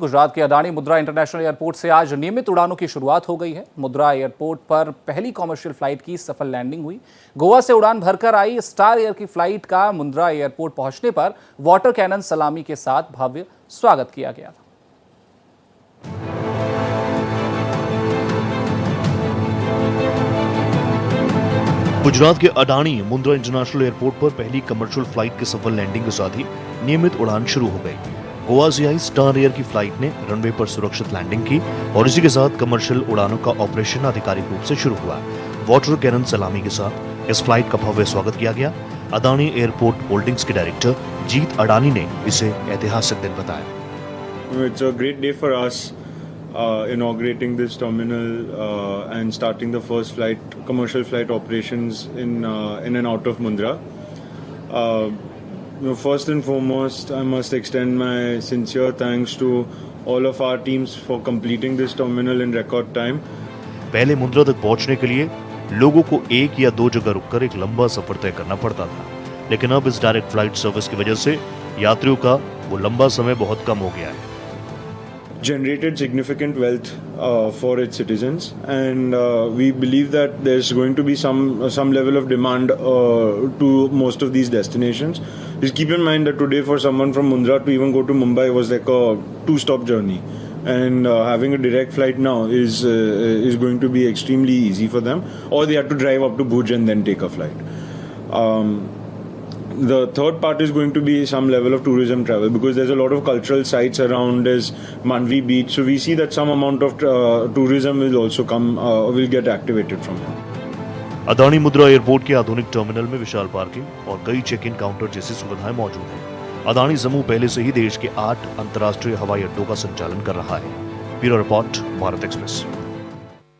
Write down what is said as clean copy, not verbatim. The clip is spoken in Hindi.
गुजरात के अडानी मुद्रा इंटरनेशनल एयरपोर्ट से आज नियमित उड़ानों की शुरुआत हो गई है। मुद्रा एयरपोर्ट पर पहली कॉमर्शियल फ्लाइट की सफल लैंडिंग हुई। गोवा से उड़ान भरकर आई स्टार एयर की फ्लाइट का मुद्रा एयरपोर्ट पहुंचने पर वाटर कैनन सलामी के साथ भव्य स्वागत किया गया था। गुजरात के अडानी मुद्रा इंटरनेशनल एयरपोर्ट पर पहली कमर्शियल फ्लाइट की सफल लैंडिंग के साथ ही नियमित उड़ान शुरू हो गई। गोवा से आई स्टार एयर की फ्लाइट ने रनवे पर सुरक्षित लैंडिंग की और इसी के साथ कमर्शियल उड़ानों का ऑपरेशन आधिकारिक रूप से शुरू हुआ। वाटर कैनन सलामी के साथ इस फ्लाइट का भव्य स्वागत किया गया। अडानी एयरपोर्ट होल्डिंग्स के डायरेक्टर जीत अडानी ने इसे ऐतिहासिक दिन बताया। It's a great day for us inaugurating this terminal and starting the first commercial flight operations in and out of Mundra. First and foremost, I must extend my sincere thanks to all of our teams for completing this terminal in record time. पहले मुंद्रा तक पहुंचने के लिए लोगों को एक या दो जगह रुककर एक लंबा सफर तय करना पड़ता था, लेकिन अब इस डायरेक्ट फ्लाइट सर्विस की वजह से यात्रियों का वो लंबा समय बहुत कम हो गया है। Generated significant wealth for its citizens, and we believe that there's going to be some level of demand to most of these destinations. Just keep in mind that today, for someone from Mundra to even go to Mumbai was like a two-stop journey, and having a direct flight now is going to be extremely easy for them. Or they have to drive up to Bhuj and then take a flight. The third part is going to be some level of tourism travel, because there's a lot of cultural sites around as Manvi Beach. So we see that some amount of tourism will also will get activated from here. Adani मुद्रा एयरपोर्ट के आधुनिक टर्मिनल में विशाल पार्किंग और कई चेक इन काउंटर जैसी सुविधाएं मौजूद हैं। अडानी समूह पहले से ही देश के 8 अंतर्राष्ट्रीय हवाई अड्डों का संचालन कर रहा है। Bureau report, Bharat express.